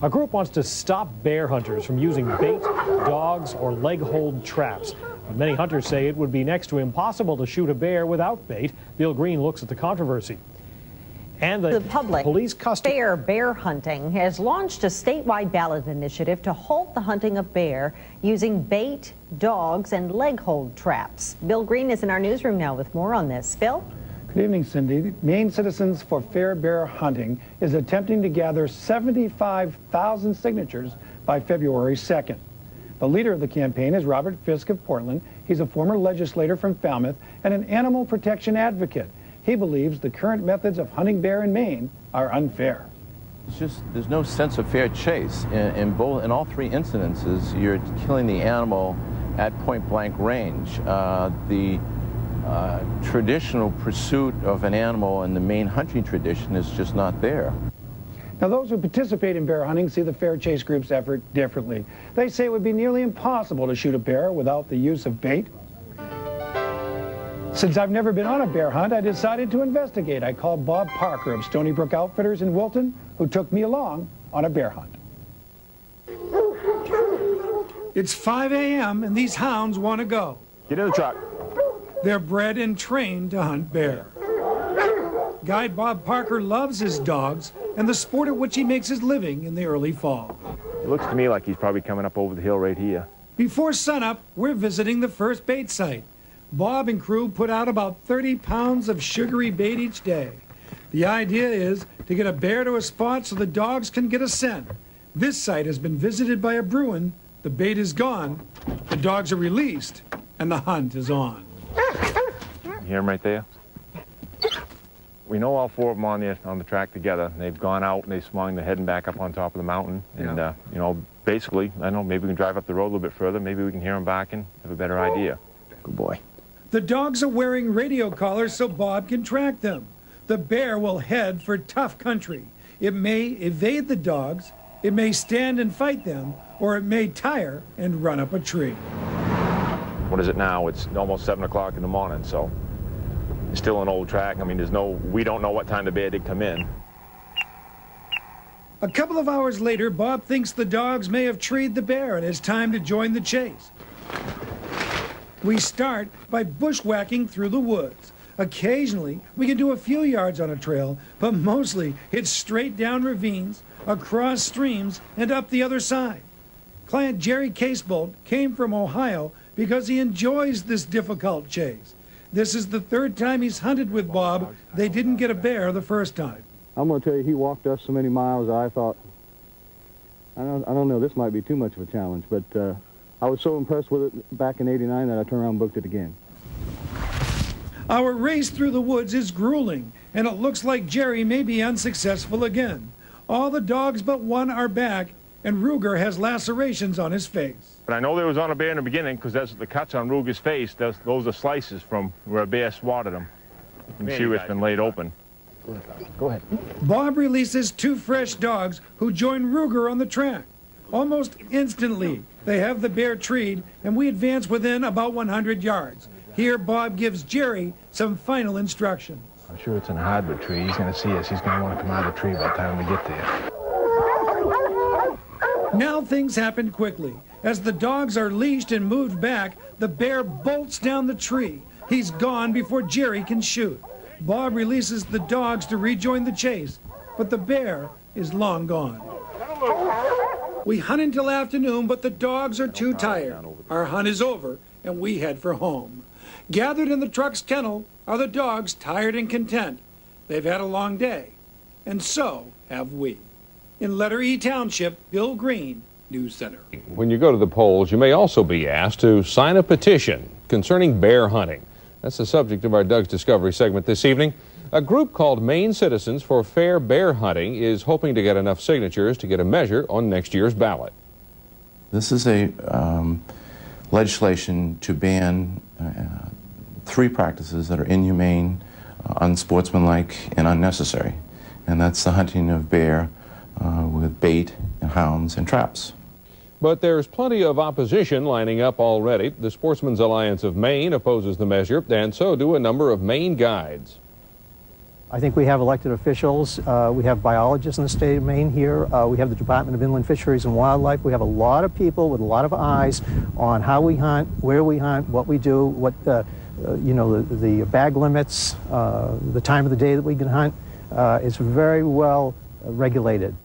A group wants to stop bear hunters from using bait, dogs, or leg hold traps. But many hunters say it would be next to impossible to shoot a bear without bait. Bill Green looks at the controversy. And the public police custody. Fair bear hunting has launched a statewide ballot initiative to halt the hunting of bear using bait, dogs, and leg hold traps. Bill Green is in our newsroom now with more on this. Bill? Good evening, Cindy. Maine Citizens for Fair Bear Hunting is attempting to gather 75,000 signatures by February 2nd. The leader of the campaign is Robert Fisk of Portland. He's a former legislator from Falmouth and an animal protection advocate. He believes the current methods of hunting bear in Maine are unfair. It's just, there's no sense of fair chase. In all three incidences, you're killing the animal at point-blank range. The traditional pursuit of an animal in the Maine hunting tradition is just not there. Now, those who participate in bear hunting see the fair chase group's effort differently. They say it would be nearly impossible to shoot a bear without the use of bait. Since I've never been on a bear hunt, I decided to investigate. I called Bob Parker of Stony Brook Outfitters in Wilton, who took me along on a bear hunt. It's 5 a.m. and these hounds want to go. Get in the truck. They're bred and trained to hunt bear. Guide Bob Parker loves his dogs and the sport at which he makes his living in the early fall. It looks to me like he's probably coming up over the hill right here. Before sunup, we're visiting the first bait site. Bob and crew put out about 30 pounds of sugary bait each day. The idea is to get a bear to a spot so the dogs can get a scent. This site has been visited by a Bruin, the bait is gone, the dogs are released, and the hunt is on. You hear him right there? We know all four of them on the track together. They've gone out and they swung. They're heading back up on top of the mountain. And, you know, basically, I don't know, maybe we can drive up the road a little bit further. Maybe we can hear them barking, have a better idea. Good boy. The dogs are wearing radio collars so Bob can track them. The bear will head for tough country. It may evade the dogs, it may stand and fight them, or it may tire and run up a tree. What is it now? It's almost 7 o'clock in the morning, so it's still an old track. I mean, we don't know what time the bear did come in. A couple of hours later, Bob thinks the dogs may have treed the bear and it's time to join the chase. We start by bushwhacking through the woods. Occasionally, we can do a few yards on a trail, but mostly it's straight down ravines, across streams, and up the other side. Client Jerry Casebolt came from Ohio because he enjoys this difficult chase. This is the third time he's hunted with Bob. They didn't get a bear the first time. I'm going to tell you, he walked us so many miles, I thought, I don't know, this might be too much of a challenge, but I was so impressed with it back in '89 that I turned around and booked it again. Our race through the woods is grueling, and it looks like Jerry may be unsuccessful again. All the dogs but one are back, and Ruger has lacerations on his face. But I know there was on a bear in the beginning because that's the cuts on Ruger's face. Those are slices from where a bear swatted him. You can see where it's been laid open. Go ahead. Bob releases two fresh dogs who join Ruger on the track. Almost instantly, they have the bear treed, and we advance within about 100 yards. Here, Bob gives Jerry some final instructions. I'm sure it's in a hardwood tree. He's going to see us. He's going to want to come out of the tree by the time we get there. Now things happen quickly. As the dogs are leashed and moved back, the bear bolts down the tree. He's gone before Jerry can shoot. Bob releases the dogs to rejoin the chase, but the bear is long gone. We hunt until afternoon, but the dogs are too tired. Our hunt is over, and we head for home. Gathered in the truck's kennel are the dogs, tired and content. They've had a long day, and so have we. In Letter E Township, Bill Green, News Center. When you go to the polls, you may also be asked to sign a petition concerning bear hunting. That's the subject of our Doug's Discovery segment this evening. A group called Maine Citizens for Fair Bear Hunting is hoping to get enough signatures to get a measure on next year's ballot. This is a legislation to ban three practices that are inhumane, unsportsmanlike, and unnecessary. And that's the hunting of bear with bait and hounds and traps. But there's plenty of opposition lining up already. The Sportsmen's Alliance of Maine opposes the measure, and so do a number of Maine guides. I think we have elected officials, we have biologists in the state of Maine here, we have the Department of Inland Fisheries and Wildlife. We have a lot of people with a lot of eyes on how we hunt, where we hunt, what we do, what the bag limits, the time of the day that we can hunt. It's very well regulated.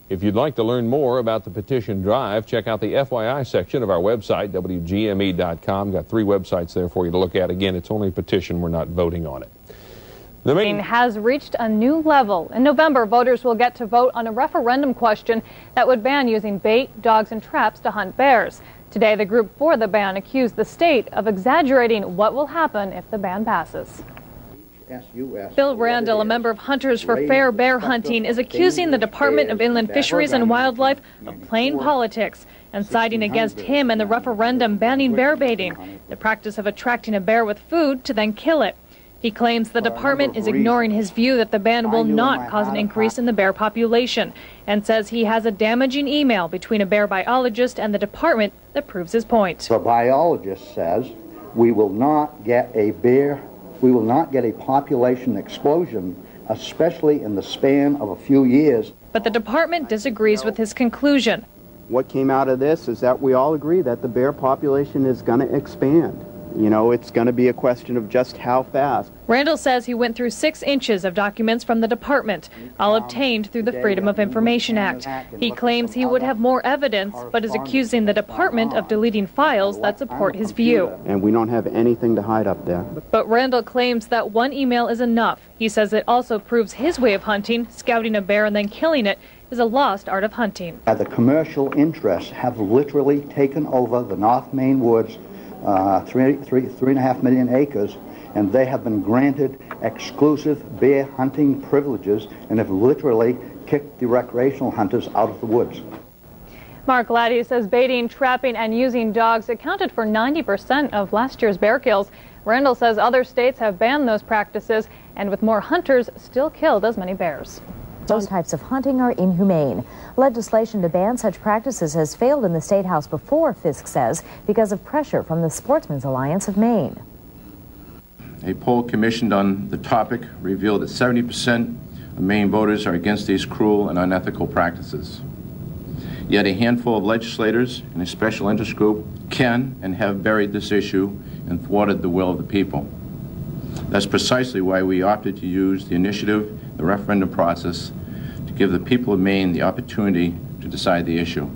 If you'd like to learn more about the petition drive, check out the FYI section of our website, WGME.com. Got 3 websites there for you to look at. Again, it's only a petition. We're not voting on it. Maine has reached a new level. In November, voters will get to vote on a referendum question that would ban using bait, dogs, and traps to hunt bears. Today, the group for the ban accused the state of exaggerating what will happen if the ban passes. Bill Randall, a member of Hunters for Fair Bear Hunting, is accusing the Department of Inland Fisheries and Wildlife of playing politics and siding against him and the referendum banning bear baiting, the practice of attracting a bear with food to then kill it. He claims the department is ignoring his view that the ban will not cause an increase in the bear population, and says he has a damaging email between a bear biologist and the department that proves his point. The biologist says we will not get a population explosion, especially in the span of a few years. But the department disagrees with his conclusion. What came out of this is that we all agree that the bear population is going to expand. You know, it's going to be a question of just how fast. Randall says he went through 6 inches of documents from the department, all obtained through the Freedom of Information Act. He claims he would have more evidence, but is accusing the department of deleting files that support his view. And we don't have anything to hide up there. But Randall claims that one email is enough. He says it also proves his way of hunting, scouting a bear and then killing it, is a lost art of hunting. The commercial interests have literally taken over the North Maine woods, 3.5 million acres, and they have been granted exclusive bear hunting privileges and have literally kicked the recreational hunters out of the woods. Mark Laddie says baiting, trapping, and using dogs accounted for 90% of last year's bear kills. Randall says other states have banned those practices, and with more hunters, still killed as many bears. Those types of hunting are inhumane. Legislation to ban such practices has failed in the State House before, Fisk says, because of pressure from the Sportsmen's Alliance of Maine. A poll commissioned on the topic revealed that 70% of Maine voters are against these cruel and unethical practices. Yet a handful of legislators and a special interest group can and have buried this issue and thwarted the will of the people. That's precisely why we opted to use the initiative, the referendum process, to give the people of Maine the opportunity to decide the issue.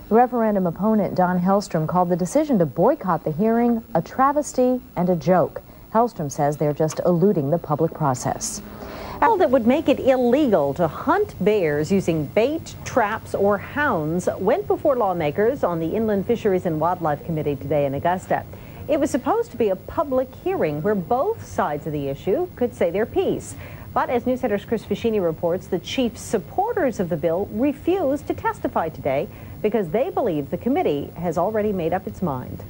Referendum opponent Don Hellstrom called the decision to boycott the hearing a travesty and a joke. Hellstrom says they're just eluding the public process. A bill that would make it illegal to hunt bears using bait, traps, or hounds went before lawmakers on the Inland Fisheries and Wildlife Committee today in Augusta. It was supposed to be a public hearing where both sides of the issue could say their piece. But as NewsCenter's Chris Ficini reports, the chief supporters of the bill refused to testify today because they believe the committee has already made up its mind.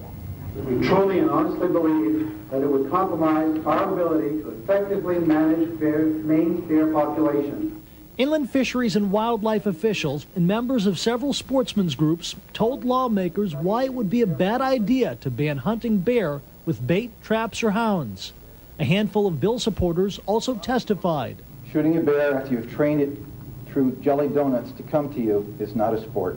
We truly and honestly believe that it would compromise our ability to effectively manage Maine's bear population. Inland Fisheries and Wildlife officials and members of several sportsmen's groups told lawmakers why it would be a bad idea to ban hunting bear with bait, traps, or hounds. A handful of bill supporters also testified. Shooting a bear after you've trained it through jelly donuts to come to you is not a sport.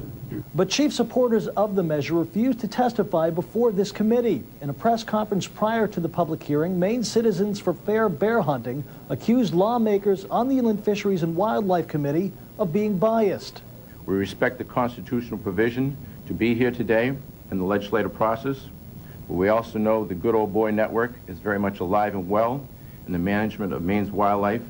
But chief supporters of the measure refused to testify before this committee. In a press conference prior to the public hearing, Maine Citizens for Fair Bear Hunting accused lawmakers on the Inland Fisheries and Wildlife Committee of being biased. We respect the constitutional provision to be here today in the legislative process, but we also know the Good Old Boy Network is very much alive and well in the management of Maine's wildlife,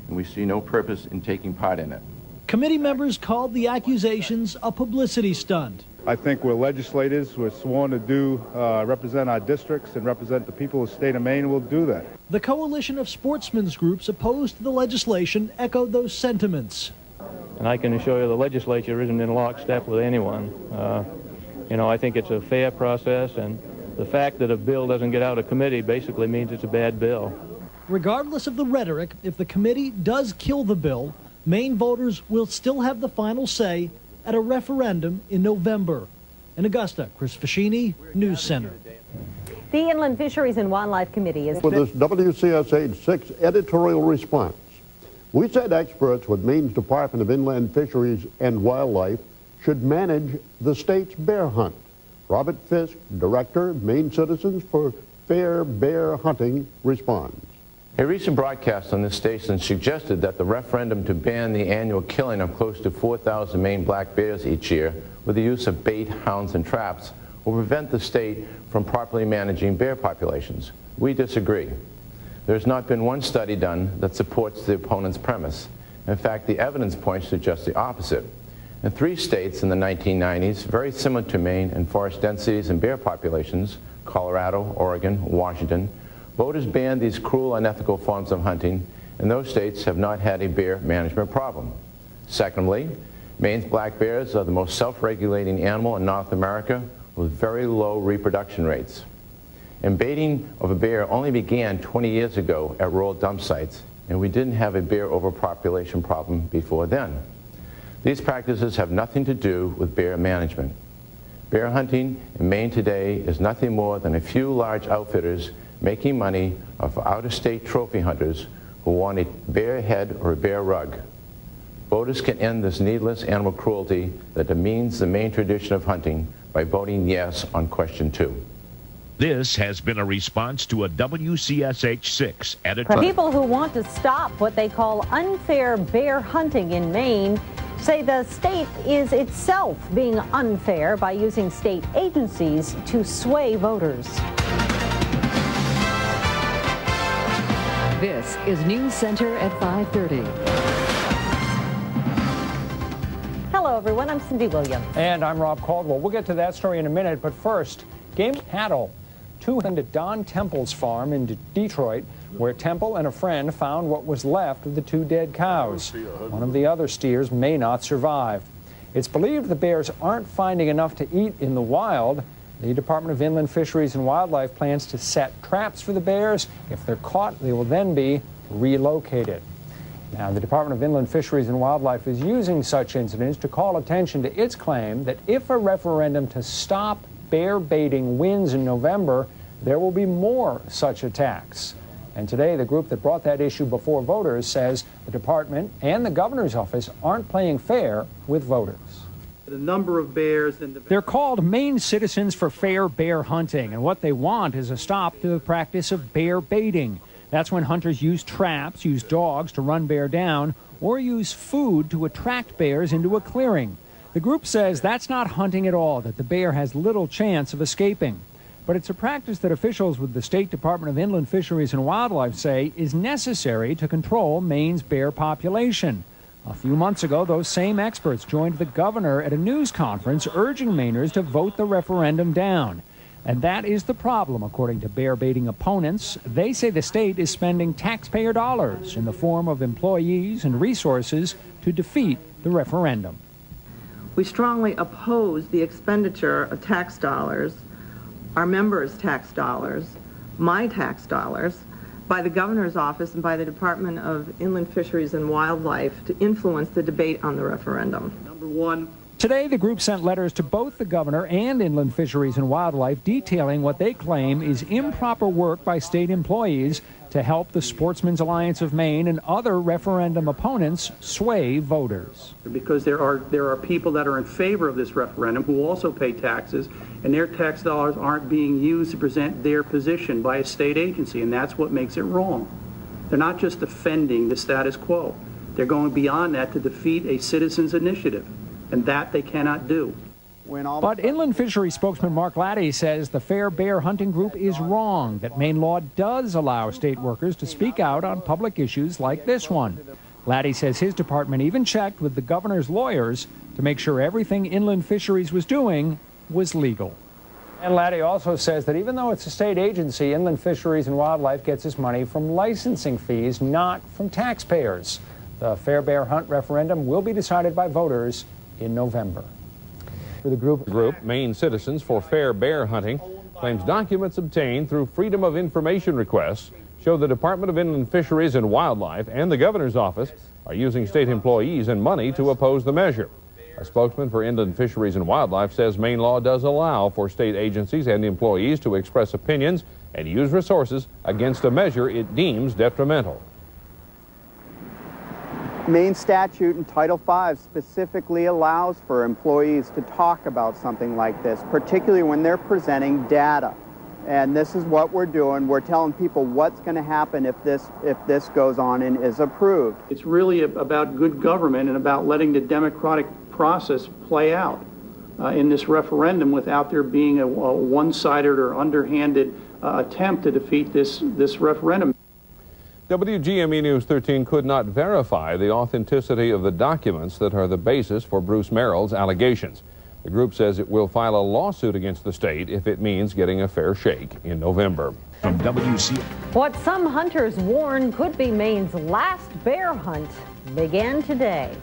and we see no purpose in taking part in it. Committee members called the accusations a publicity stunt. I think we're legislators. We're sworn to represent our districts and represent the people of the state of Maine. We'll do that. The coalition of sportsmen's groups opposed to the legislation echoed those sentiments. And I can assure you the legislature isn't in lockstep with anyone. I think it's a fair process, and the fact that a bill doesn't get out of committee basically means it's a bad bill. Regardless of the rhetoric, if the committee does kill the bill, Maine voters will still have the final say at a referendum in November. In Augusta, Chris Ficini, News Center. The Inland Fisheries and Wildlife Committee is... With this WCSH 6 editorial response, we said experts with Maine's Department of Inland Fisheries and Wildlife should manage the state's bear hunt. Robert Fisk, Director, Maine Citizens for Fair Bear Hunting, responds. A recent broadcast on this station suggested that the referendum to ban the annual killing of close to 4,000 Maine black bears each year with the use of bait, hounds, and traps will prevent the state from properly managing bear populations. We disagree. There has not been one study done that supports the opponent's premise. In fact, the evidence points to just the opposite. In 3 states in the 1990s, very similar to Maine in forest densities and bear populations, Colorado, Oregon, Washington, voters banned these cruel, unethical forms of hunting, and those states have not had a bear management problem. Secondly, Maine's black bears are the most self-regulating animal in North America with very low reproduction rates. And baiting of a bear only began 20 years ago at rural dump sites, and we didn't have a bear overpopulation problem before then. These practices have nothing to do with bear management. Bear hunting in Maine today is nothing more than a few large outfitters making money off out-of-state trophy hunters who want a bear head or a bear rug. Voters can end this needless animal cruelty that demeans the Maine tradition of hunting by voting yes on question 2. This has been a response to a WCSH 6 editorial. People who want to stop what they call unfair bear hunting in Maine say the state is itself being unfair by using state agencies to sway voters. This is News Center at 5:30. Hello, everyone. I'm Cindy Williams. And I'm Rob Caldwell. We'll get to that story in a minute, but first, game cattle. 200 at Don Temple's farm in Detroit, where Temple and a friend found what was left of the 2 dead cows. One of the other steers may not survive. It's believed the bears aren't finding enough to eat in the wild. The Department of Inland Fisheries and Wildlife plans to set traps for the bears. If they're caught, they will then be relocated. Now, the Department of Inland Fisheries and Wildlife is using such incidents to call attention to its claim that if a referendum to stop bear baiting wins in November, there will be more such attacks. And today, the group that brought that issue before voters says the department and the governor's office aren't playing fair with voters. The number of bears and They're called Maine Citizens for Fair Bear Hunting, and what they want is a stop to the practice of bear baiting. That's when hunters use traps, use dogs to run bear down, or use food to attract bears into a clearing. The group says that's not hunting at all, that the bear has little chance of escaping. But it's a practice that officials with the State Department of Inland Fisheries and Wildlife say is necessary to control Maine's bear population. A few months ago, those same experts joined the governor at a news conference urging Mainers to vote the referendum down. And that is the problem, according to bear baiting opponents. They say the state is spending taxpayer dollars in the form of employees and resources to defeat the referendum. We strongly oppose the expenditure of tax dollars, our members' tax dollars, my tax dollars, by the governor's office and by the Department of Inland Fisheries and Wildlife to influence the debate on the referendum. Number one. Today, the group sent letters to both the governor and Inland Fisheries and Wildlife detailing what they claim is improper work by state employees to help the Sportsmen's Alliance of Maine and other referendum opponents sway voters. Because there are people that are in favor of this referendum who also pay taxes, and their tax dollars aren't being used to present their position by a state agency, and that's what makes it wrong. They're not just defending the status quo. They're going beyond that to defeat a citizen's initiative, and that they cannot do. But Inland Fisheries spokesman Mark Laddie says the Fair Bear Hunting Group is wrong, that Maine law does allow state workers to speak out on public issues like this one. Laddie says his department even checked with the governor's lawyers to make sure everything Inland Fisheries was doing was legal. And Laddie also says that even though it's a state agency, Inland Fisheries and Wildlife gets its money from licensing fees, not from taxpayers. The Fair Bear Hunt referendum will be decided by voters in November. For the group, Maine Citizens for Fair Bear Hunting, claims documents obtained through Freedom of Information requests show the Department of Inland Fisheries and Wildlife and the governor's office are using state employees and money to oppose the measure. A spokesman for Inland Fisheries and Wildlife says Maine law does allow for state agencies and employees to express opinions and use resources against a measure it deems detrimental. Maine statute in Title V specifically allows for employees to talk about something like this, particularly when they're presenting data. And this is what we're doing. We're telling people what's going to happen if this goes on and is approved. It's really about good government and about letting the democratic process play out in this referendum without there being a one-sided or underhanded attempt to defeat this referendum. WGME News 13 could not verify the authenticity of the documents that are the basis for Bruce Merrill's allegations. The group says it will file a lawsuit against the state if it means getting a fair shake in November. From WC. What some hunters warn could be Maine's last bear hunt began today.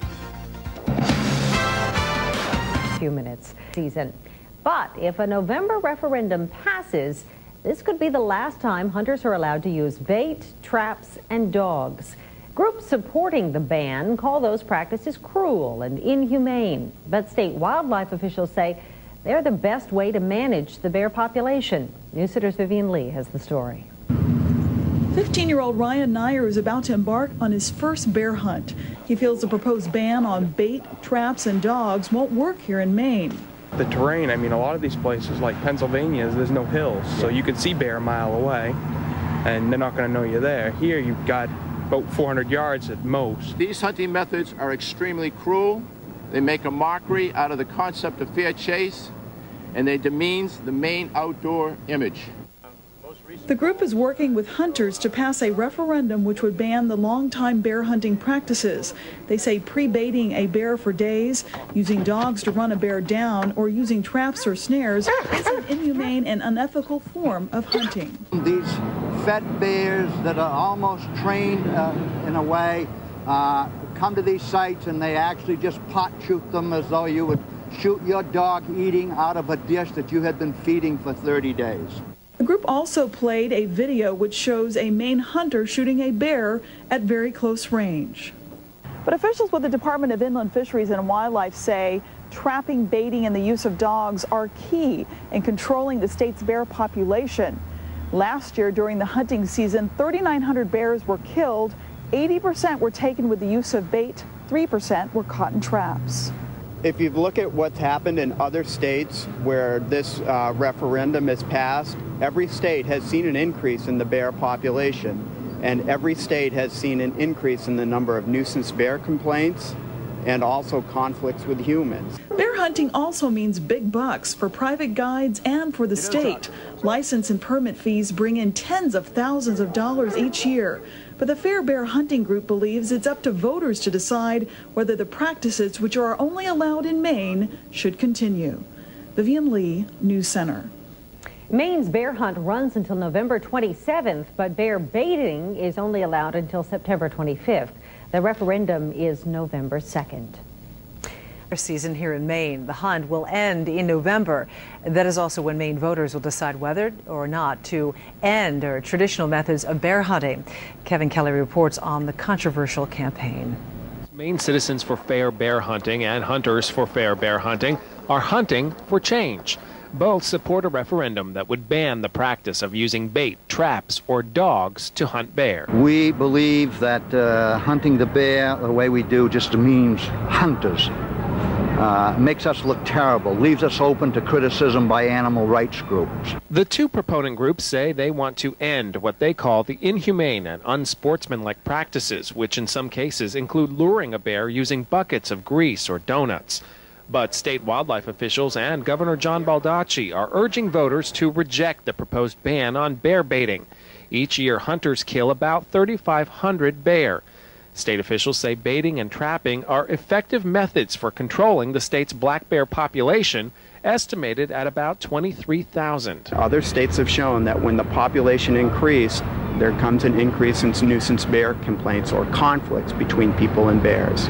Few minutes season. But if a November referendum passes, this could be the last time hunters are allowed to use bait, traps, and dogs. Groups supporting the ban call those practices cruel and inhumane, but state wildlife officials say they're the best way to manage the bear population. News Center's Vivian Lee has the story. 15-year-old Ryan Nyer is about to embark on his first bear hunt. He feels the proposed ban on bait, traps, and dogs won't work here in Maine. The terrain, I mean, a lot of these places like Pennsylvania, there's no hills, so you can see bear a mile away, and they're not going to know you're there. Here, you've got about 400 yards at most. These hunting methods are extremely cruel. They make a mockery out of the concept of fair chase, and they demeans the Maine outdoor image. The group is working with hunters to pass a referendum which would ban the longtime bear hunting practices. They say pre-baiting a bear for days, using dogs to run a bear down, or using traps or snares is an inhumane and unethical form of hunting. These fed bears that are almost trained in a way come to these sites and they actually just pot shoot them as though you would shoot your dog eating out of a dish that you had been feeding for 30 days. The group also played a video which shows a Maine hunter shooting a bear at very close range. But officials with the Department of Inland Fisheries and Wildlife say trapping, baiting, and the use of dogs are key in controlling the state's bear population. Last year, during the hunting season, 3,900 bears were killed. 80% were taken with the use of bait, 3% were caught in traps. If you look at what's happened in other states where this referendum is passed, every state has seen an increase in the bear population, and every state has seen an increase in the number of nuisance bear complaints and also conflicts with humans. Bear hunting also means big bucks for private guides and for the state. License and permit fees bring in tens of thousands of dollars each year. But the Fair Bear Hunting Group believes it's up to voters to decide whether the practices, which are only allowed in Maine, should continue. Vivian Lee, News Center. Maine's bear hunt runs until November 27th, but bear baiting is only allowed until September 25th. The referendum is November 2nd. Season here in Maine. The hunt will end in November. That is also when Maine voters will decide whether or not to end traditional methods of bear hunting. Kevin Kelly reports on the controversial campaign. Maine Citizens for Fair Bear Hunting and Hunters for Fair Bear Hunting are hunting for change. Both support a referendum that would ban the practice of using bait, traps, or dogs to hunt bear. We believe that hunting the bear the way we do just means hunters. Makes us look terrible, leaves us open to criticism by animal rights groups. The two proponent groups say they want to end what they call the inhumane and unsportsmanlike practices, which in some cases include luring a bear using buckets of grease or donuts. But state wildlife officials and Governor John Baldacci are urging voters to reject the proposed ban on bear baiting. Each year, hunters kill about 3,500 bear. State officials say baiting and trapping are effective methods for controlling the state's black bear population, estimated at about 23,000. Other states have shown that when the population increased, there comes an increase in nuisance bear complaints or conflicts between people and bears.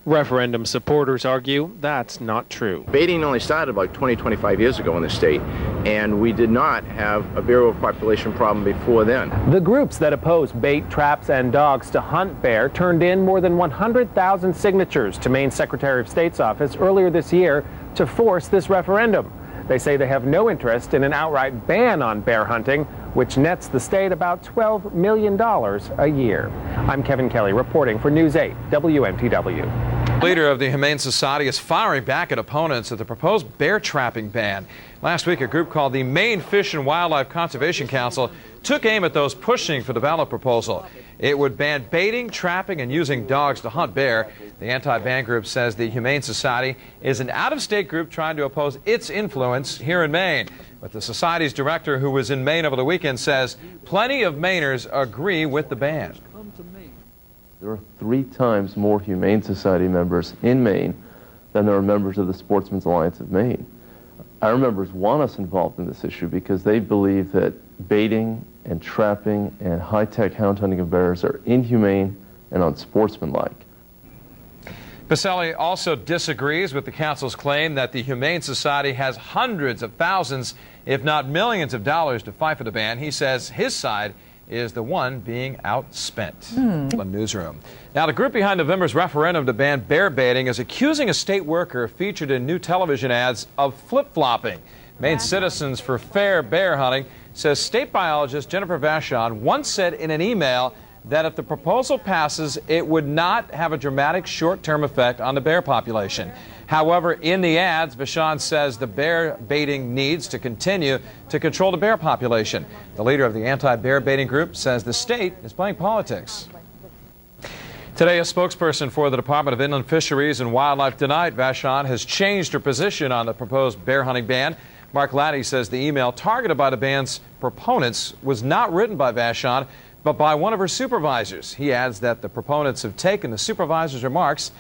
Referendum supporters argue that's not true. Baiting only started about 25 years ago in the state, and we did not have a bear overpopulation problem before then. The groups that oppose bait, traps, and dogs to hunt bear turned in more than 100,000 signatures to Maine Secretary of State's office earlier this year to force this referendum. They say they have no interest in an outright ban on bear hunting, which nets the state about $12 million a year. I'm Kevin Kelly reporting for News 8 WMTW. Leader of the Humane Society is firing back at opponents of the proposed bear trapping ban. Last week, a group called the Maine Fish and Wildlife Conservation Council took aim at those pushing for the ballot proposal. It would ban baiting, trapping, and using dogs to hunt bear. The anti-ban group says the Humane Society is an out-of-state group trying to oppose its influence here in Maine. But the Society's director, who was in Maine over the weekend, says plenty of Mainers agree with the ban. There are 3 times more Humane Society members in Maine than there are members of the Sportsmen's Alliance of Maine. Our members want us involved in this issue because they believe that baiting and trapping and high-tech hound hunting of bears are inhumane and unsportsmanlike. Pacelli also disagrees with the council's claim that the Humane Society has hundreds of thousands, if not millions of dollars to fight for the ban. He says his side is the one being outspent. The newsroom. Now, the group behind November's referendum to ban bear baiting is accusing a state worker featured in new television ads of flip-flopping. Maine Citizens for Fair Bear Hunting says state biologist Jennifer Vachon once said in an email that if the proposal passes, it would not have a dramatic short-term effect on the bear population. However, in the ads, Vachon says the bear baiting needs to continue to control the bear population. The leader of the anti-bear baiting group says the state is playing politics. Today, a spokesperson for the Department of Inland Fisheries and Wildlife denied Vachon has changed her position on the proposed bear hunting ban. Mark Laddie says the email targeted by the ban's proponents was not written by Vachon, but by one of her supervisors. He adds that the proponents have taken the supervisor's remarks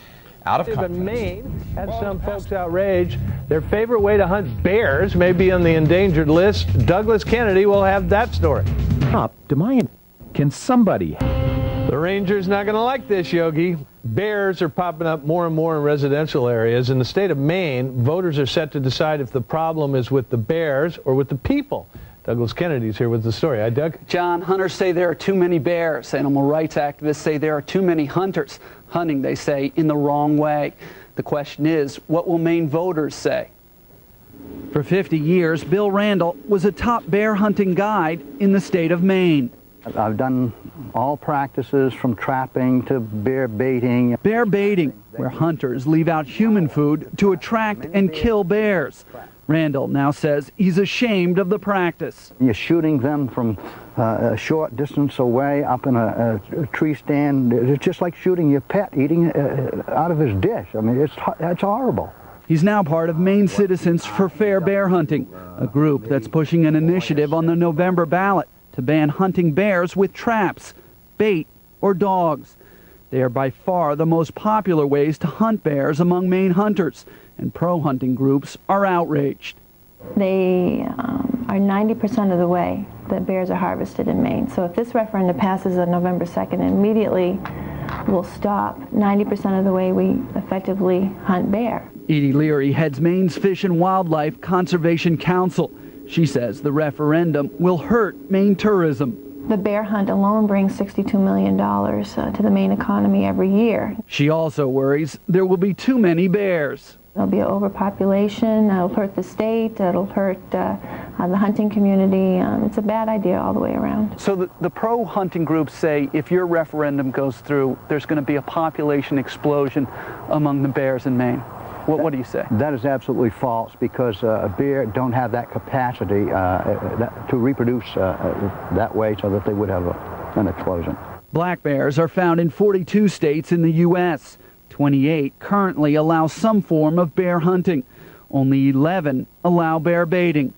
out of context. Maine had some folks outraged. Their favorite way to hunt bears may be on the endangered list. Douglas Kennedy will have that story. Can somebody? The ranger's not going to like this, Yogi. Bears are popping up more and more in residential areas. In the state of Maine, voters are set to decide if the problem is with the bears or with the people. Douglas Kennedy's here with the story. Hi, Doug. John, hunters say there are too many bears. Animal rights activists say there are too many hunters hunting, they say, in the wrong way. The question is, what will Maine voters say? For 50 years, Bill Randall was a top bear hunting guide in the state of Maine. I've done all practices from trapping to bear baiting. Bear baiting, where hunters leave out human food to attract and kill bears. Randall now says he's ashamed of the practice. You're shooting them from a short distance away up in a tree stand. It's just like shooting your pet eating out of his dish. I mean, it's horrible. He's now part of Maine Citizens for Fair Bear Hunting, a group that's pushing an initiative on the November ballot to ban hunting bears with traps, bait, or dogs. They are by far the most popular ways to hunt bears among Maine hunters, and pro-hunting groups are outraged. They are 90% of the way that bears are harvested in Maine. So if this referendum passes on November 2nd, immediately we'll stop 90% of the way we effectively hunt bear. Edie Leary heads Maine's Fish and Wildlife Conservation Council. She says the referendum will hurt Maine tourism. The bear hunt alone brings $62 million to the Maine economy every year. She also worries there will be too many bears. There'll be an overpopulation. It'll hurt the state. It'll hurt the hunting community. It's a bad idea all the way around. So the pro-hunting groups say if your referendum goes through, there's going to be a population explosion among the bears in Maine. What do you say? That is absolutely false, because a bear don't have that capacity to reproduce that way so that they would have an explosion. Black bears are found in 42 states in the U.S. 28 currently allow some form of bear hunting. Only 11 allow bear baiting.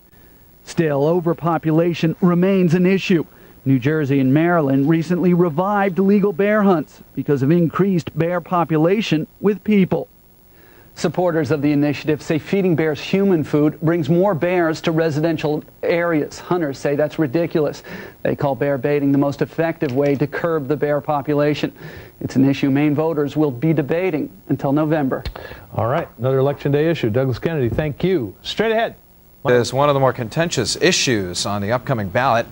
Still, overpopulation remains an issue. New Jersey and Maryland recently revived legal bear hunts because of increased bear population with people. Supporters of the initiative say feeding bears human food brings more bears to residential areas. Hunters say that's ridiculous. They call bear baiting the most effective way to curb the bear population. It's an issue Maine voters will be debating until November. All right, another Election Day issue. Douglas Kennedy, thank you. Straight ahead. Is one of the more contentious issues on the upcoming ballot.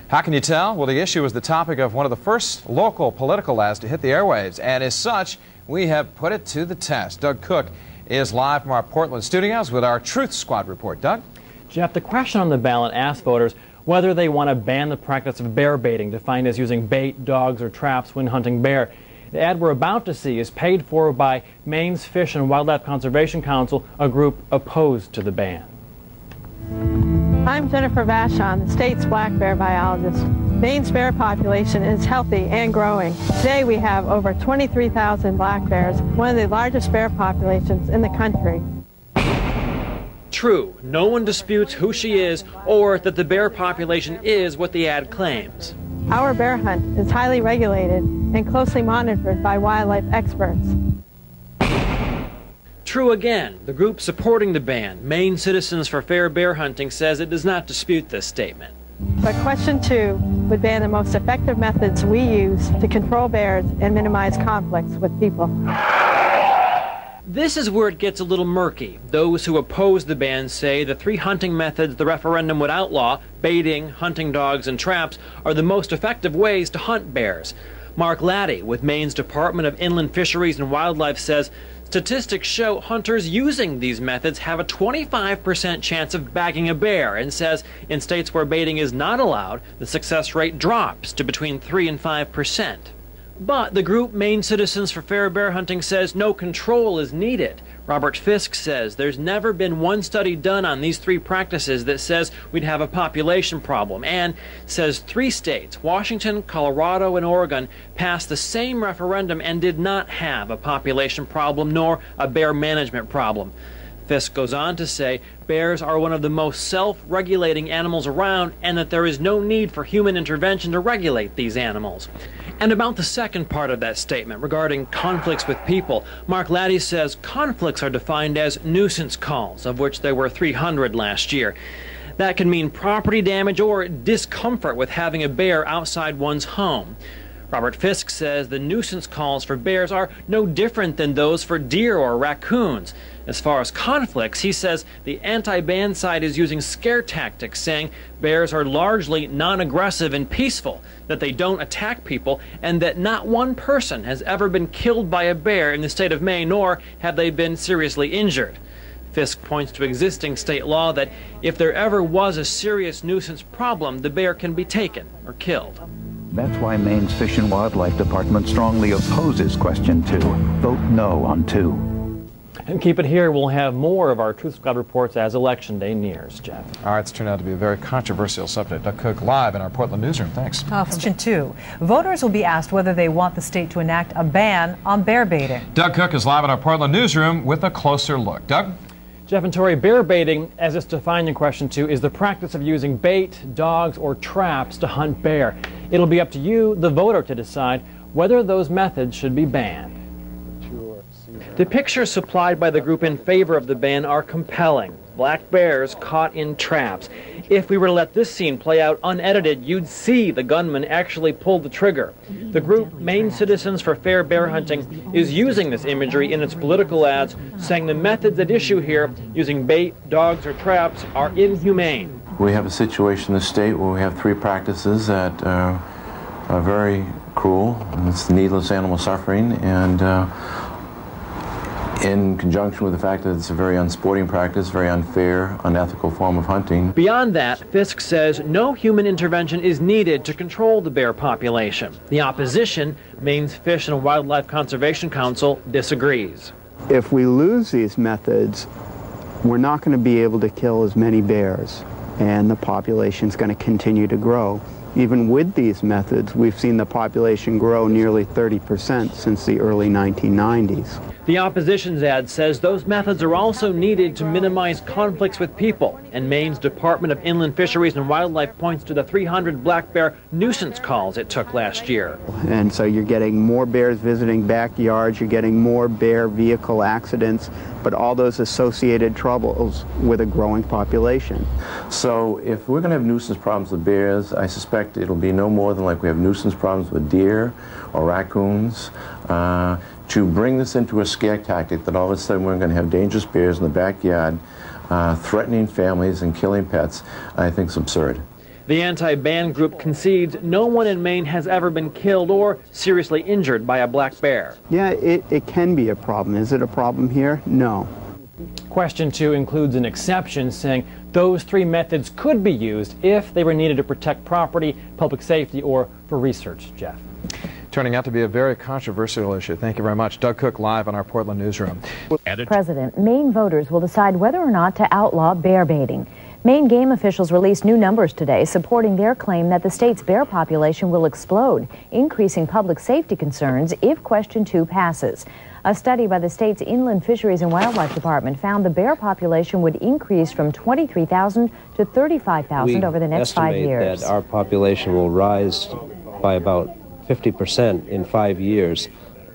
How can you tell? Well, the issue is the topic of one of the first local political ads to hit the airwaves, and as such, we have put it to the test. Doug Cook is live from our Portland studios with our Truth Squad report. Doug? Jeff, the question on the ballot asks voters whether they want to ban the practice of bear baiting, defined as using bait, dogs, or traps when hunting bear. The ad we're about to see is paid for by Maine's Fish and Wildlife Conservation Council, a group opposed to the ban. I'm Jennifer Vachon, the state's black bear biologist. Maine's bear population is healthy and growing. Today we have over 23,000 black bears, one of the largest bear populations in the country. True, no one disputes who she is or that the bear population is what the ad claims. Our bear hunt is highly regulated and closely monitored by wildlife experts. True again. The group supporting the ban, Maine Citizens for Fair Bear Hunting, says it does not dispute this statement. But question 2 would ban the most effective methods we use to control bears and minimize conflicts with people. This is where it gets a little murky. Those who oppose the ban say the 3 hunting methods the referendum would outlaw, baiting, hunting dogs, and traps, are the most effective ways to hunt bears. Mark Laddie with Maine's Department of Inland Fisheries and Wildlife says statistics show hunters using these methods have a 25% chance of bagging a bear, and says in states where baiting is not allowed, the success rate drops to between 3 and 5%. But the group Maine Citizens for Fair Bear Hunting says no control is needed. Robert Fisk says there's never been one study done on these 3 practices that says we'd have a population problem, and says 3 states, Washington, Colorado, and Oregon, passed the same referendum and did not have a population problem nor a bear management problem. Fisk goes on to say bears are one of the most self-regulating animals around and that there is no need for human intervention to regulate these animals. And about the second part of that statement regarding conflicts with people, Mark Laddie says conflicts are defined as nuisance calls, of which there were 300 last year. That can mean property damage or discomfort with having a bear outside one's home. Robert Fisk says the nuisance calls for bears are no different than those for deer or raccoons. As far as conflicts, he says the anti-ban side is using scare tactics, saying bears are largely non-aggressive and peaceful, that they don't attack people, and that not one person has ever been killed by a bear in the state of Maine, nor have they been seriously injured. Fisk points to existing state law that if there ever was a serious nuisance problem, the bear can be taken or killed. That's why Maine's Fish and Wildlife Department strongly opposes question 2. Vote no on 2. And keep it here. We'll have more of our Truth Squad reports as Election Day nears, Jeff. All right, it's turned out to be a very controversial subject. Doug Cook live in our Portland newsroom. Thanks. Question 2. Voters will be asked whether they want the state to enact a ban on bear baiting. Doug Cook is live in our Portland newsroom with a closer look. Doug? Jeff and Tori, bear baiting, as it's defined in question 2, is the practice of using bait, dogs, or traps to hunt bear. It'll be up to you, the voter, to decide whether those methods should be banned. The pictures supplied by the group in favor of the ban are compelling. Black bears caught in traps. If we were to let this scene play out unedited, you'd see the gunman actually pull the trigger. The group Maine Citizens for Fair Bear Hunting is using this imagery in its political ads, saying the methods at issue here, using bait, dogs, or traps, are inhumane. We have a situation in the state where we have 3 practices that are very cruel. It's needless animal suffering, and in conjunction with the fact that it's a very unsporting practice, very unfair, unethical form of hunting. Beyond that, Fisk says no human intervention is needed to control the bear population. The opposition, Maine's Fish and Wildlife Conservation Council, disagrees. If we lose these methods, we're not going to be able to kill as many bears, and the population is going to continue to grow. Even with these methods, we've seen the population grow nearly 30% since the early 1990s. The opposition's ad says those methods are also needed to minimize conflicts with people, and Maine's Department of Inland Fisheries and Wildlife points to the 300 black bear nuisance calls it took last year. And so you're getting more bears visiting backyards, you're getting more bear vehicle accidents, but all those associated troubles with a growing population. So if we're going to have nuisance problems with bears, I suspect it'll be no more than like we have nuisance problems with deer or raccoons. To bring this into a scare tactic that all of a sudden we're going to have dangerous bears in the backyard threatening families and killing pets, I think is absurd. The anti-ban group concedes no one in Maine has ever been killed or seriously injured by a black bear. Yeah, it can be a problem. Is it a problem here? No. Question 2 includes an exception saying those 3 methods could be used if they were needed to protect property, public safety, or for research. Jeff. Turning out to be a very controversial issue. Thank you very much. Doug Cook live on our Portland newsroom. President, Maine voters will decide whether or not to outlaw bear baiting. Maine game officials released new numbers today supporting their claim that the state's bear population will explode, increasing public safety concerns if Question 2 passes. A study by the state's Inland Fisheries and Wildlife Department found the bear population would increase from 23,000 to 35,000 over the next 5 years. We estimate that our population will rise by about 50% in 5 years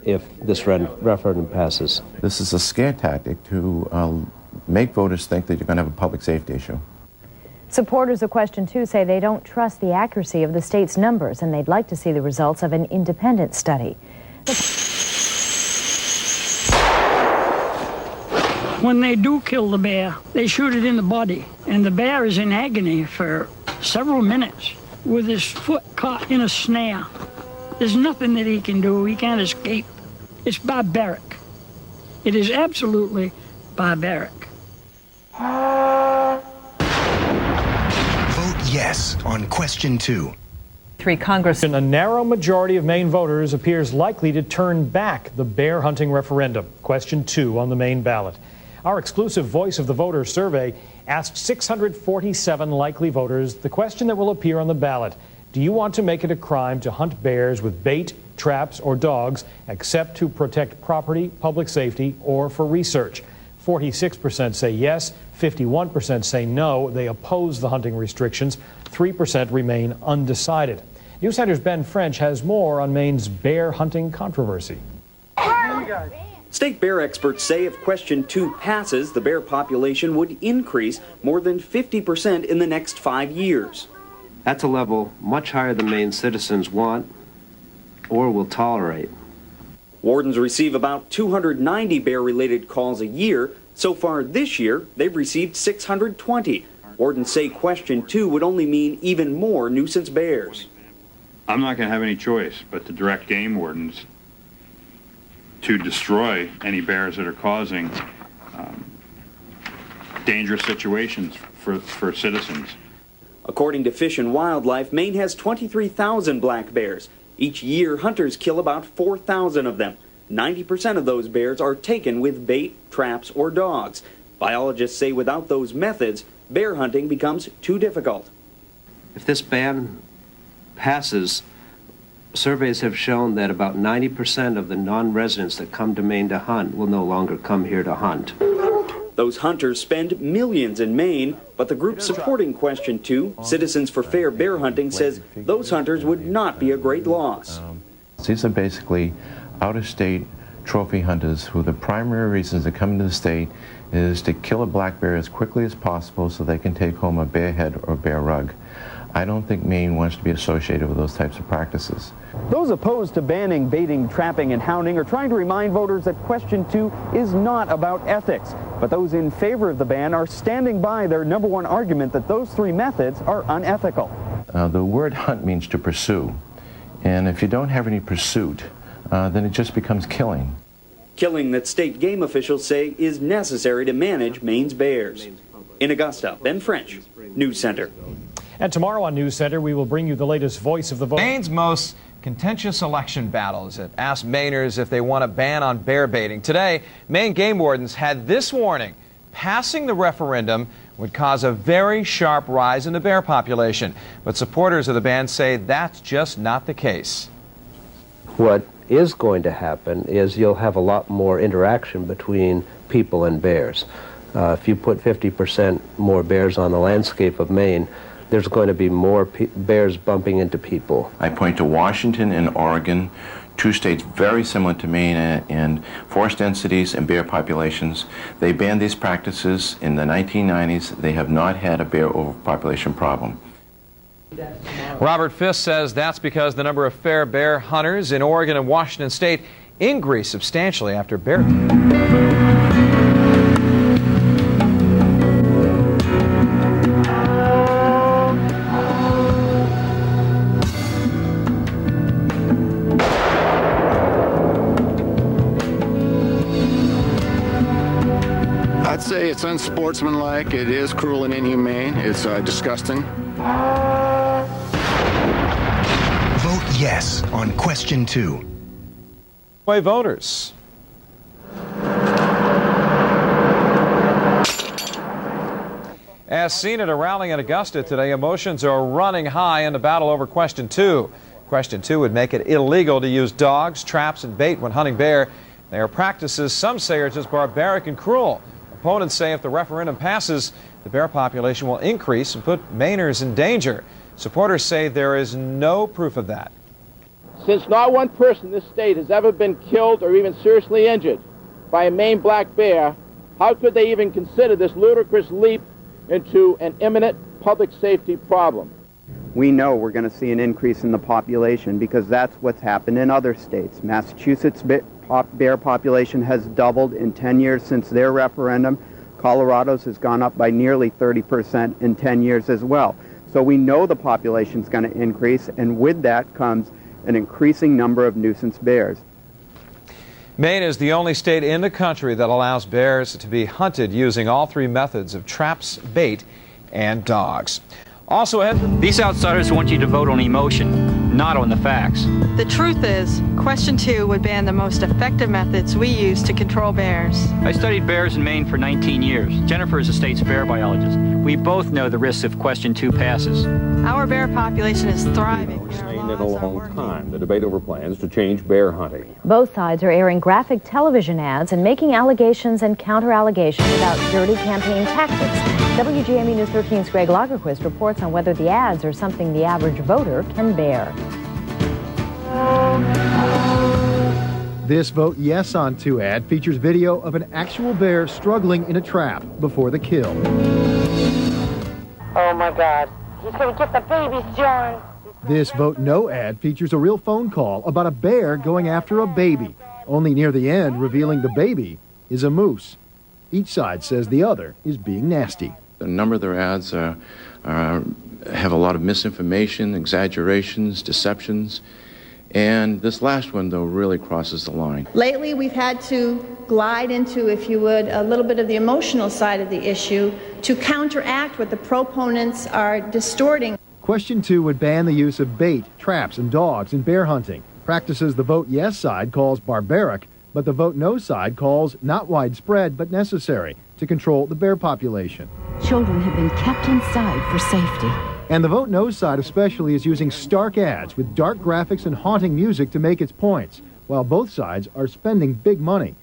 if this referendum passes. This is a scare tactic to make voters think that you're going to have a public safety issue. Supporters of Question 2 say they don't trust the accuracy of the state's numbers and they'd like to see the results of an independent study. When they do kill the bear, they shoot it in the body, and the bear is in agony for several minutes with his foot caught in a snare. There's nothing that he can do. He can't escape. It's barbaric. It is absolutely barbaric. Vote yes on Question 2. 3 Congress. A narrow majority of Maine voters appears likely to turn back the bear hunting referendum. Question 2 on the Maine ballot. Our exclusive Voice of the Voters survey asked 647 likely voters the question that will appear on the ballot. Do you want to make it a crime to hunt bears with bait, traps, or dogs, except to protect property, public safety, or for research? 46% say yes, 51% say no. They oppose the hunting restrictions. 3% remain undecided. News Center's Ben French has more on Maine's bear hunting controversy. State bear experts say if Question 2 passes, the bear population would increase more than 50% in the next 5 years. That's a level much higher than Maine citizens want or will tolerate. Wardens receive about 290 bear-related calls a year. So far this year, they've received 620. Wardens say Question 2 would only mean even more nuisance bears. I'm not going to have any choice but to direct game wardens to destroy any bears that are causing dangerous situations for citizens. According to Fish and Wildlife, Maine has 23,000 black bears. Each year, hunters kill about 4,000 of them. 90% of those bears are taken with bait, traps, or dogs. Biologists say without those methods, bear hunting becomes too difficult. If this ban passes, surveys have shown that about 90% of the non-residents that come to Maine to hunt will no longer come here to hunt. Those hunters spend millions in Maine, but the group supporting Question 2, Citizens for Fair Bear Hunting, says those hunters would not be a great loss. These are basically out-of-state trophy hunters who the primary reasons they come into the state is to kill a black bear as quickly as possible so they can take home a bear head or a bear rug. I don't think Maine wants to be associated with those types of practices. Those opposed to banning baiting, trapping, and hounding are trying to remind voters that Question 2 is not about ethics. But those in favor of the ban are standing by their #1 argument that those 3 methods are unethical. The word hunt means to pursue. And if you don't have any pursuit, then it just becomes killing. Killing that state game officials say is necessary to manage Maine's bears. In Augusta, Ben French, News Center. And tomorrow on News Center, we will bring you the latest Voice of the Vote. Maine's most contentious election battles. It asked Mainers if they want a ban on bear baiting. Today, Maine game wardens had this warning. Passing the referendum would cause a very sharp rise in the bear population. But supporters of the ban say that's just not the case. What is going to happen is you'll have a lot more interaction between people and bears. If you put 50% more bears on the landscape of Maine, there's going to be more bears bumping into people. I point to Washington and Oregon, two states very similar to Maine in forest densities and bear populations. They banned these practices in the 1990s. They have not had a bear overpopulation problem. Robert Fisk says that's because the number of fair bear hunters in Oregon and Washington state increased substantially after bear. I'd say it's unsportsmanlike. It is cruel and inhumane. It's disgusting. Vote yes on question 2. Way voters. As seen at a rally in Augusta today, emotions are running high in the battle over question 2. Question 2 would make it illegal to use dogs, traps, and bait when hunting bear. They are practices some say are just barbaric and cruel. Opponents say if the referendum passes, the bear population will increase and put Mainers in danger. Supporters say there is no proof of that. Since not one person in this state has ever been killed or even seriously injured by a Maine black bear, how could they even consider this ludicrous leap into an imminent public safety problem? We know we're going to see an increase in the population because that's what's happened in other states. Massachusetts' bear population has doubled in 10 years since their referendum. Colorado's has gone up by nearly 30% in 10 years as well. So we know the population's going to increase, and with that comes an increasing number of nuisance bears. Maine is the only state in the country that allows bears to be hunted using all 3 methods of traps, bait, and dogs. Also ahead, these outsiders want you to vote on emotion, not on the facts. The truth is, question 2 would ban the most effective methods we use to control bears. I studied bears in Maine for 19 years. Jennifer is the state's bear biologist. We both know the risks if question 2 passes. Our bear population is thriving. In a long time, the debate over plans to change bear hunting. Both sides are airing graphic television ads and making allegations and counter-allegations about dirty campaign tactics. WGME News 13's Greg Lagerquist reports on whether the ads are something the average voter can bear. This Vote Yes on 2 ad features video of an actual bear struggling in a trap before the kill. Oh my God, he's gonna get the babies, John. This Vote No ad features a real phone call about a bear going after a baby, only near the end revealing the baby is a moose. Each side says the other is being nasty. A number of their ads have a lot of misinformation, exaggerations, deceptions, and this last one, though, really crosses the line. Lately, we've had to glide into, if you would, a little bit of the emotional side of the issue to counteract what the proponents are distorting. Question 2 would ban the use of bait, traps, and dogs in bear hunting. Practices the Vote Yes side calls barbaric, but the Vote No side calls not widespread but necessary to control the bear population. Children have been kept inside for safety. And the Vote No side especially is using stark ads with dark graphics and haunting music to make its points, while both sides are spending big money.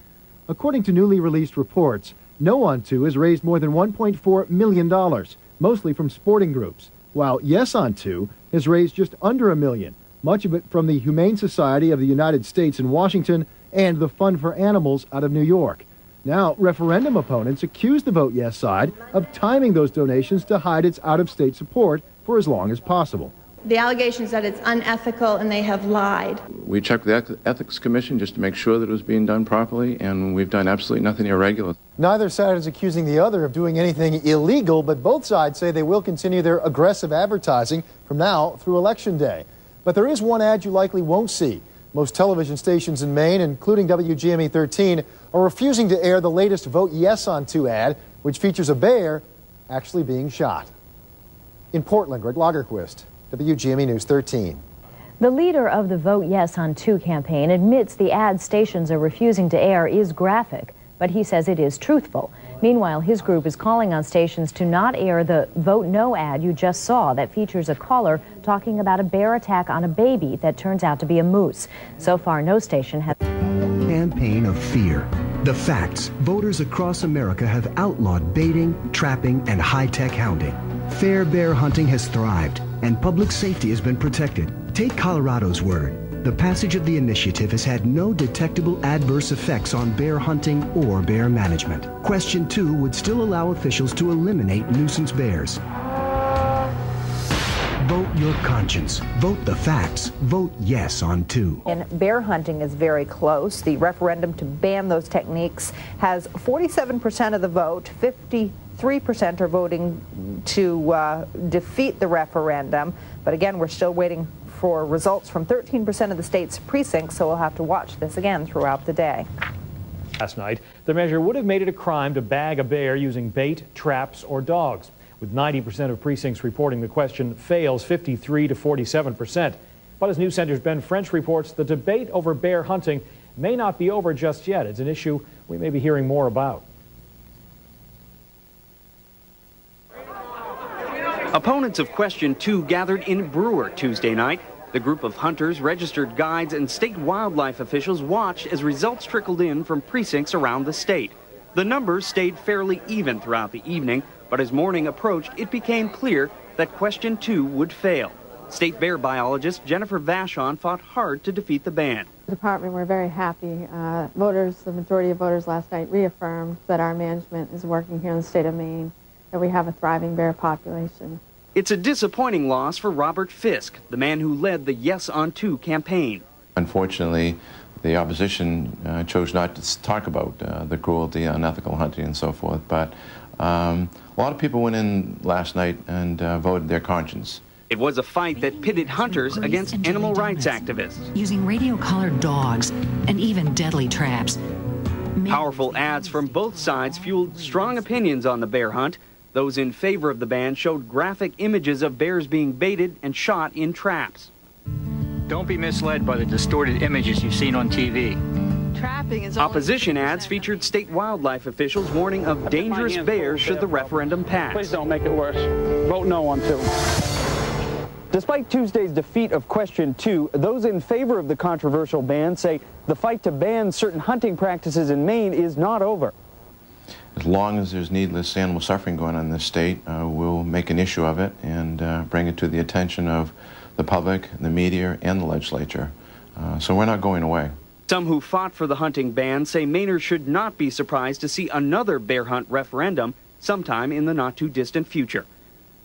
According to newly released reports, No on 2 has raised more than $1.4 million, mostly from sporting groups, while Yes on 2 has raised just under $1 million, much of it from the Humane Society of the United States in Washington and the Fund for Animals out of New York. Now, referendum opponents accuse the Vote Yes side of timing those donations to hide its out-of-state support for as long as possible. The allegations that it's unethical and they have lied. We checked the Ethics Commission just to make sure that it was being done properly, and we've done absolutely nothing irregular. Neither side is accusing the other of doing anything illegal, but both sides say they will continue their aggressive advertising from now through Election Day. But there is one ad you likely won't see. Most television stations in Maine, including WGME 13, are refusing to air the latest Vote Yes on 2 ad, which features a bear actually being shot. In Portland, Greg Lagerquist, WGME News 13. The leader of the Vote Yes on 2 campaign admits the ad stations are refusing to air is graphic, but he says it is truthful. Meanwhile, his group is calling on stations to not air the Vote No ad you just saw that features a caller talking about a bear attack on a baby that turns out to be a moose. So far, no station has... Campaign of fear. The facts: voters across America have outlawed baiting, trapping, and high-tech hounding. Fair bear hunting has thrived, and public safety has been protected. Take Colorado's word. The passage of the initiative has had no detectable adverse effects on bear hunting or bear management. Question 2 would still allow officials to eliminate nuisance bears. Vote your conscience. Vote the facts. Vote yes on 2. And bear hunting is very close. The referendum to ban those techniques has 47% of the vote. 53% are voting to defeat the referendum. But again, we're still waiting for results from 13% of the state's precincts, so we'll have to watch this again throughout the day. Last night, the measure would have made it a crime to bag a bear using bait, traps, or dogs. With 90% of precincts reporting the question fails 53 to 47%. But as News Center's Ben French reports, the debate over bear hunting may not be over just yet. It's an issue we may be hearing more about. Opponents of Question 2 gathered in Brewer Tuesday night. The group of hunters, registered guides, and state wildlife officials watched as results trickled in from precincts around the state. The numbers stayed fairly even throughout the evening, but as morning approached, it became clear that Question 2 would fail. State bear biologist Jennifer Vachon fought hard to defeat the ban. The department, we're very happy. Voters, the majority of voters last night reaffirmed that our management is working here in the state of Maine, that we have a thriving bear population. It's a disappointing loss for Robert Fisk, the man who led the Yes on 2 campaign. Unfortunately, the opposition chose not to talk about the cruelty, unethical hunting, and so forth. But a lot of people went in last night and voted their conscience. It was a fight that pitted hunters against animal rights activists. Using radio-collared dogs and even deadly traps. Powerful ads from both sides fueled strong opinions on the bear hunt. Those in favor of the ban showed graphic images of bears being baited and shot in traps. Don't be misled by the distorted images you've seen on TV. Trapping is Opposition ads featured state wildlife officials warning of dangerous bears should the referendum pass. Please don't make it worse. Vote no on 2. Despite Tuesday's defeat of Question 2, those in favor of the controversial ban say the fight to ban certain hunting practices in Maine is not over. As long as there's needless animal suffering going on in this state, we'll make an issue of it and bring it to the attention of the public, the media, and the legislature. So we're not going away. Some who fought for the hunting ban say Mainers should not be surprised to see another bear hunt referendum sometime in the not-too-distant future.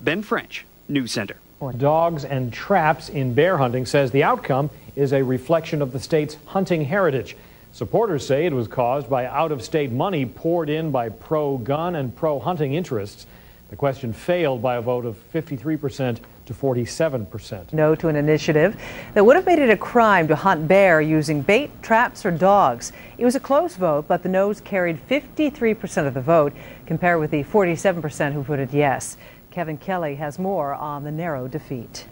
Ben French, News Center. Dogs and traps in bear hunting says the outcome is a reflection of the state's hunting heritage. Supporters say it was caused by out-of-state money poured in by pro-gun and pro-hunting interests. The question failed by a vote of 53% to 47%. No to an initiative that would have made it a crime to hunt bear using bait, traps, or dogs. It was a close vote, but the noes carried 53% of the vote, compared with the 47% who voted yes. Kevin Kelly has more on the narrow defeat.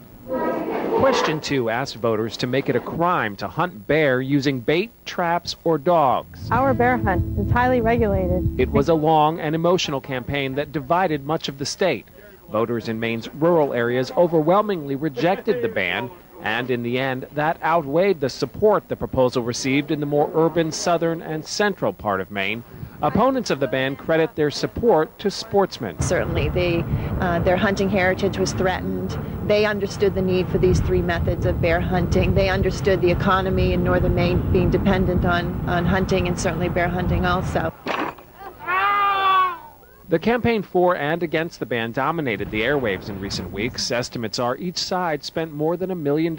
Question 2 asked voters to make it a crime to hunt bear using bait, traps, or dogs. Our bear hunt is highly regulated. It was a long and emotional campaign that divided much of the state. Voters in Maine's rural areas overwhelmingly rejected the ban, and in the end, that outweighed the support the proposal received in the more urban southern and central part of Maine. Opponents of the ban credit their support to sportsmen. Certainly, their hunting heritage was threatened. They understood the need for these 3 methods of bear hunting. They understood the economy in northern Maine being dependent on hunting, and certainly bear hunting also. The campaign for and against the ban dominated the airwaves in recent weeks. Estimates are each side spent more than $1 million.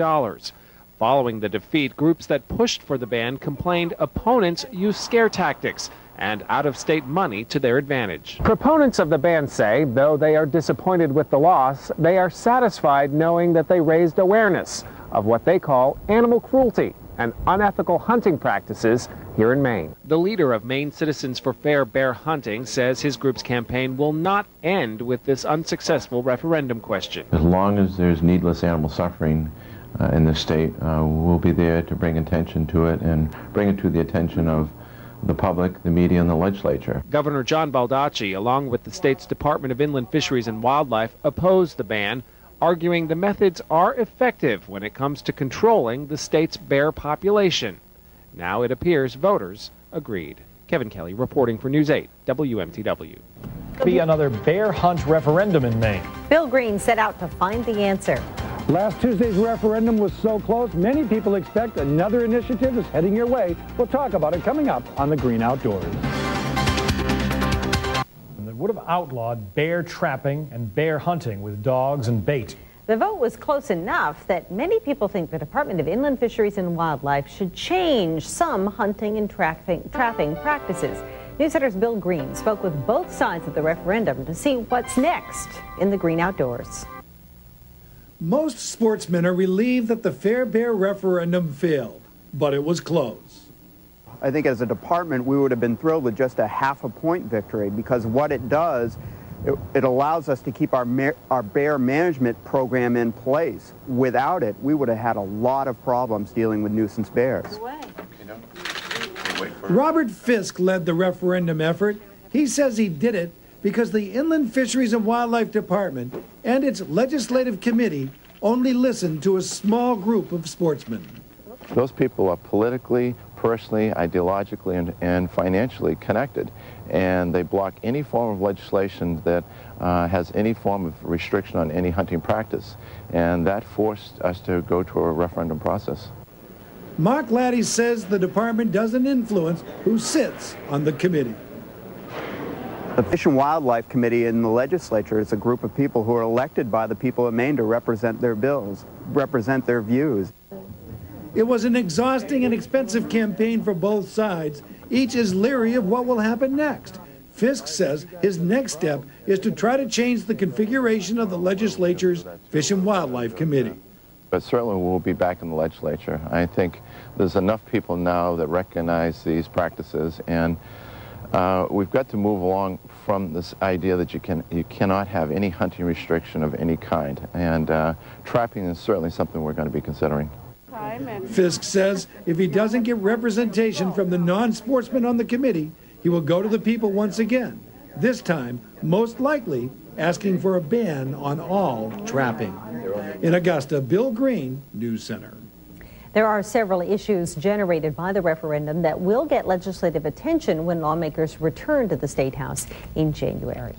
Following the defeat, groups that pushed for the ban complained opponents used scare tactics and out-of-state money to their advantage. Proponents of the ban say, though they are disappointed with the loss, they are satisfied knowing that they raised awareness of what they call animal cruelty and unethical hunting practices here in Maine. The leader of Maine Citizens for Fair Bear Hunting says his group's campaign will not end with this unsuccessful referendum question. As long as there's needless animal suffering in the state, we'll be there to bring attention to it and bring it to the attention of the public, the media, and the legislature. Governor John Baldacci, along with the state's Department of Inland Fisheries and Wildlife, opposed the ban, arguing the methods are effective when it comes to controlling the state's bear population. Now it appears voters agreed. Kevin Kelly reporting for News 8, WMTW. Be another bear hunt referendum in Maine. Bill Green set out to find the answer. Last Tuesday's referendum was so close, many people expect another initiative is heading your way. We'll talk about it coming up on the Green Outdoors. That would have outlawed bear trapping and bear hunting with dogs and bait. The vote was close enough that many people think the Department of Inland Fisheries and Wildlife should change some hunting and trapping practices. News Center's Bill Green spoke with both sides of the referendum to see what's next in the Green Outdoors. Most sportsmen are relieved that the Fair Bear referendum failed, but it was close. I think as a department, we would have been thrilled with just a half-a-point victory, because what it does, it allows us to keep our bear management program in place. Without it, we would have had a lot of problems dealing with nuisance bears. Robert Fisk led the referendum effort. He says he did it because the Inland Fisheries and Wildlife Department and its legislative committee only listened to a small group of sportsmen. Those people are politically, personally, ideologically, and financially connected, and they block any form of legislation that has any form of restriction on any hunting practice, and that forced us to go to a referendum process. Mark Laddie says the department doesn't influence who sits on the committee. The Fish and Wildlife Committee in the legislature is a group of people who are elected by the people of Maine to represent their bills, represent their views. It was an exhausting and expensive campaign for both sides. Each is leery of what will happen next. Fisk says his next step is to try to change the configuration of the legislature's Fish and Wildlife Committee. But certainly we'll be back in the legislature. I think there's enough people now that recognize these practices, and we've got to move along from this idea that you cannot have any hunting restriction of any kind, and trapping is certainly something we're going to be considering. Fisk says if he doesn't get representation from the non-sportsmen on the committee, he will go to the people once again, this time most likely asking for a ban on all trapping. In Augusta, Bill Green, News Center. There are several issues generated by the referendum that will get legislative attention when lawmakers return to the State House in January.